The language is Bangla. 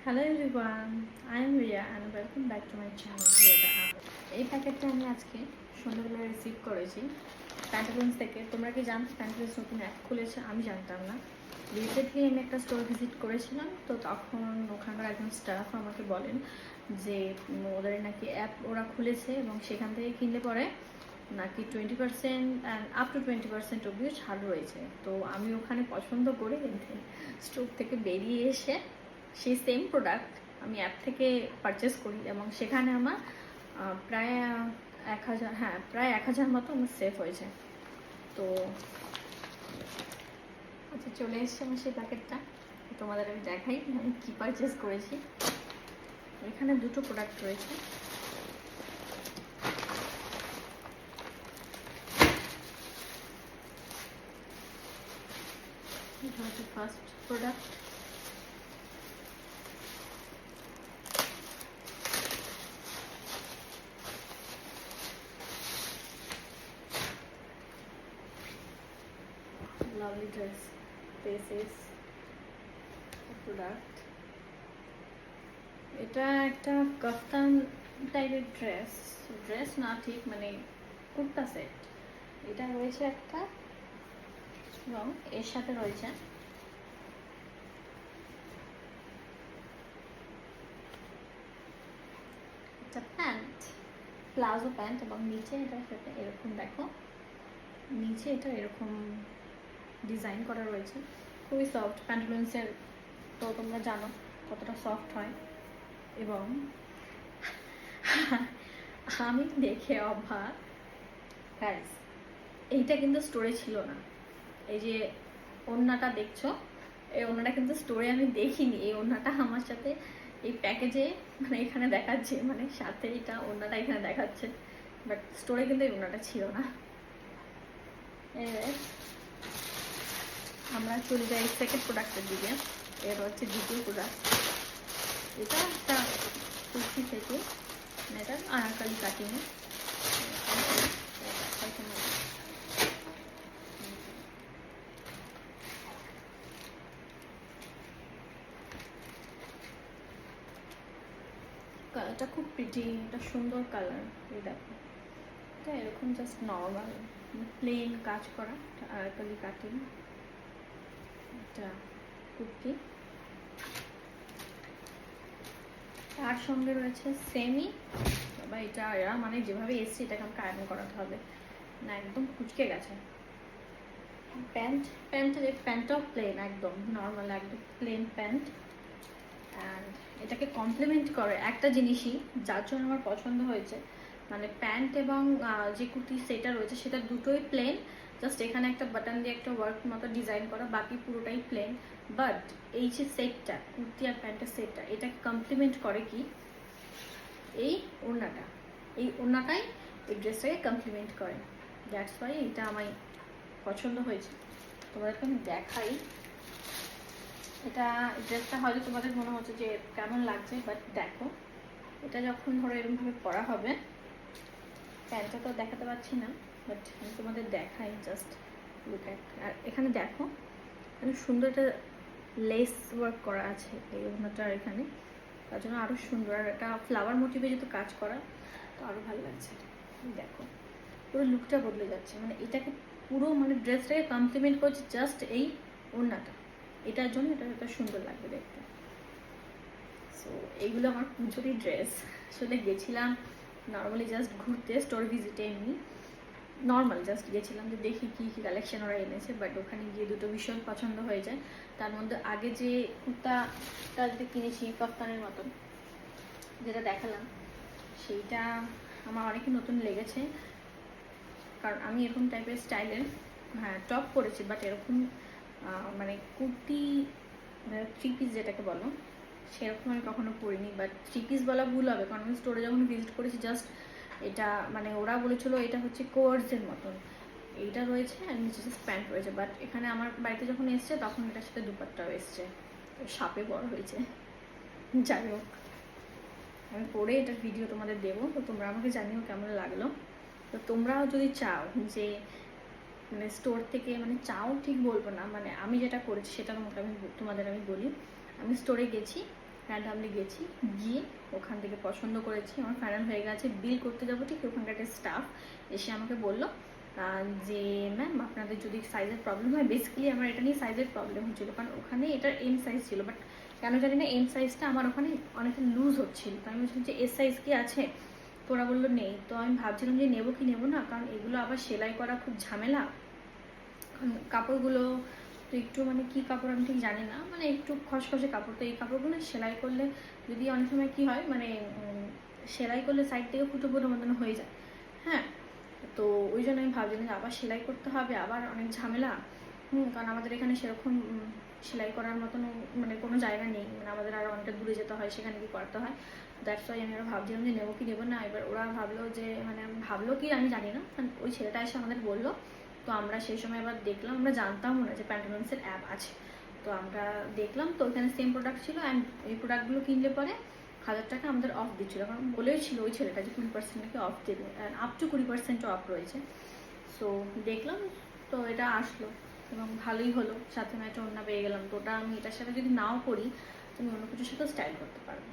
Hello everyone, I am Ria and welcome back to my channel Ria the App. এই প্যাকেটটা আমি আজকে সন্ধ্যাবেলা রিসিভ করেছি প্যান্টালুন্স থেকে। তোমরা কি জানো প্যান্টালুন্স নতুন অ্যাপ খুলেছে? আমি জানতাম না। রিসেন্টলি আমি একটা স্টোর ভিজিট করেছিলাম, তো তখন ওখানকার একজন স্টাফ আমাকে বলেন যে ওদের নাকি অ্যাপ ওরা খুলেছে এবং সেখান থেকে কিনলে পরে নাকি 20% অ্যান্ড আপ টু 20% অব্দিও ছাড় রয়েছে। তো আমি ওখানে পছন্দ করে স্টোর থেকে বেরিয়ে এসে সেই সেম প্রোডাক্ট আমি অ্যাপ থেকে পারচেস করি এবং সেখানে আমার প্রায় 1000, হ্যাঁ প্রায় 1000 মতো আমার সেভ হয়েছে। তো আচ্ছা, চলে এসছে আমার সেই প্যাকেটটা, তোমাদের আমি দেখাই আমি কী পারচেস করেছি। এখানে দুটো প্রোডাক্ট রয়েছে। এটা হচ্ছে first product. Lovely dress. This is a product. এটা একটা কাফতান টাইপের ড্রেস না, ঠিক মানে কুর্তা সেট। এটা রয়েছে একটা এবং এর সাথে রয়েছে একটা প্যান্ট, প্লাজো প্যান্ট, এবং নিচে এটা সাথে এরকম দেখো, নিচে এটা এরকম ডিজাইন করা রয়েছে। খুবই সফট প্যান্টালুন্সের, তো তোমরা জানো কতটা সফট হয়। এবং আমি দেখে অবাক গাইস, এইটা কিন্তু স্টোরে ছিল না। এই যে ওড়নাটা দেখছো, এই ওড়নাটা কিন্তু স্টোরে আমি দেখিনি। এই ওড়নাটা আমার সাথে এই প্যাকেজে মানে এখানে দেখাচ্ছে, মানে সাথে এটা ওড়নাটা এখানে দেখাচ্ছে, বাট স্টোরে কিন্তু এই ওড়নাটা ছিল না। আমরা চলে যাই সেকেন্ড প্রোডাক্টের দিকে। এর হচ্ছে দ্বিতীয় প্রোডাক্ট। এটা একটা কুর্তি থেকে, এটা আনারকলি কাটিংয়ে। কালারটা খুব প্রিটি, এটা সুন্দর কালার। এই দেখো, এটা এরকম জাস্ট নর্মাল প্লেন কাজ করা আনারকলি কাটিং এটা কুর্তি। তার সঙ্গে রয়েছে সেমি, বা এটা এরা মানে যেভাবে এসছে এটাকে আমাকে আয়রন করাতে হবে না, একদম কুচকে গেছে। প্যান্টটাও প্লেন, একদম নর্মাল, একদম প্লেন প্যান্ট। অ্যান্ড এটাকে কমপ্লিমেন্ট করে একটা জিনিসই, যার জন্য আমার পছন্দ হয়েছে, মানে প্যান্ট এবং যে কুর্তি সেটা রয়েছে সেটা দুটোই প্লেন, জাস্ট এখানে একটা বাটন দিয়ে একটা ওয়ার্ক মতো ডিজাইন করা, বাকি পুরোটাই প্লেন। বাট এই যে সেটটা, কুর্তি আর প্যান্টের সেটটা, এটাকে কমপ্লিমেন্ট করে কি এই ওড়নাটা। এই ওড়নাটাই এই ড্রেসটাকে কমপ্লিমেন্ট করে, দ্যাটস ওয়াই এটা আমার পছন্দ হয়েছে। তোমাদেরকে আমি দেখাই। এটা ড্রেসটা হয়তো তোমাদের মনে হচ্ছে যে কেমন লাগছে, বাট দেখো এটা যখন ধরো এরকমভাবে পরা হবে, প্যান্টটা তো দেখাতে পারছি না, বাট আমি তোমাদের দেখাই, জাস্ট লুক অ্যাট। আর এখানে দেখো এখানে সুন্দর একটা লেস ওয়ার্ক করা আছে এই ওড়নাটার এখানে, তার জন্য আরও সুন্দর। আর একটা ফ্লাওয়ার মোটিভে যেহেতু কাজ করা, তো আরও ভালো লাগছে। দেখো পুরো লুকটা বদলে যাচ্ছে, মানে এটাকে পুরো মানে ড্রেসটাকে কমপ্লিমেন্ট করছে জাস্ট এই ওড়নাটা, এটার জন্য এটা সুন্দর লাগবে দেখতে। সো এইগুলো আমার পুজোরই ড্রেস। আসলে গেছিলাম নর্মালি জাস্ট ঘুরতে, স্টোর ভিজিটে, এমনি নর্মাল জাস্ট গেছিলাম যে দেখি কী কী কালেকশন ওরা এনেছে, বাট ওখানে গিয়ে দুটো ভীষণ পছন্দ হয়ে যায়। তার মধ্যে আগে যে কুর্তাটা যেটা কিনেছি কাফতানের মতন যেটা দেখালাম, সেইটা আমার অনেকই নতুন লেগেছে, কারণ আমি এরকম টাইপের স্টাইলের হ্যাঁ টপ পরেছি, বাট এরকম মানে কুর্তি থ্রি পিস যেটাকে বলো সেরকম আমি কখনো পরিনি। বাট থ্রি পিস বলা ভুল হবে, কারণ আমি স্টোরে যখন ভিজিট করেছি জাস্ট এটা মানে ওরা বলেছিল এটা হচ্ছে কোয়ার্সের মতন, এইটা রয়েছে আর নিচে জাস্ট প্যান্ট রয়েছে। বাট এখানে আমার বাড়িতে যখন এসছে তখন এটার সাথে দুপাট্টাও এসছে, সাপে বড় হয়েছে। যাই হোক, আমি পরে এটার ভিডিও তোমাদের দেবো, তো তোমরা আমাকে জানিও কেমন লাগলো। তো তোমরাও যদি চাও যে মানে স্টোর থেকে, মানে চাও ঠিক বলবো না, মানে আমি যেটা করেছি সেটা তোমাদের আমি বলি। আমি স্টোরে গেছি, র্যান্ডামলি গেছি, গিয়ে ওখান থেকে পছন্দ করেছি, আমার ফাইনাল হয়ে গেছে। বিল করতে যাবো ঠিক ওখানকার একটা স্টাফ এসে আমাকে বললো যে ম্যাম আপনাদের যদি সাইজের প্রবলেম হয়, বেসিক্যালি আমার এটা নিয়ে সাইজের প্রবলেম হচ্ছিলো, কারণ ওখানে এটার এম সাইজ ছিল, বাট কেন জানি না এম সাইজটা আমার ওখানে অনেকটা লুজ হচ্ছিল। তো আমি বলছিলাম যে এস সাইজ কি আছে, তো ওরা বললো নেই। তো আমি ভাবছিলাম যে নেবো কি নেবো না, কারণ এগুলো আবার সেলাই করা খুব ঝামেলা। কাপড়গুলো তো একটু মানে কি কাপড় আমি ঠিক জানি না, মানে একটু খসখসে কাপড়। তো এই কাপড়গুলো সেলাই করলে যদি অনেক সময় কি হয়, মানে সেলাই করলে সাইড থেকে ফুটো ফুটো মতন হয়ে যায়। হ্যাঁ, তো ওই জন্য আমি ভাবছিলাম যে আবার সেলাই করতে হবে, আবার অনেক ঝামেলা। কারণ আমাদের এখানে সেরকম সেলাই করার মতন মানে কোনো জায়গা নেই, মানে আমাদের আরও অনেকটা দূরে যেতে হয়, সেখানে কি করতে হয়। দ্যাটস ওয়াই আমি আরও ভাবছিলাম যে নেবো কি নেবো না। এবার ওরা ভাবলো যে মানে ভাবলো কি আমি জানি না, ওই ছেলেটা এসে আমাদের বললো। তো আমরা সেই সময় আবার দেখলাম, আমরা জানতামও না যে প্যান্টালুন্সের অ্যাপ আছে। তো আমরা দেখলাম, তো ওইখানে সেম প্রোডাক্ট ছিল, অ্যান্ড এই প্রোডাক্টগুলো কিনলে পরে 1000 টাকা আমাদের অফ দিচ্ছিল, কারণ বলেই ছিল ওই ছেলেটা যে 20% নাকি অফ দেবে, আপ টু 20% অফ রয়েছে। সো দেখলাম, তো এটা আসলো এবং ভালোই হলো, সাথে আমি একটা ওড়না পেয়ে গেলাম। তো ওটা আমি এটার সাথে যদি নাও করি, তুমি অন্য কিছুর সাথেও স্টাইল করতে পারবে।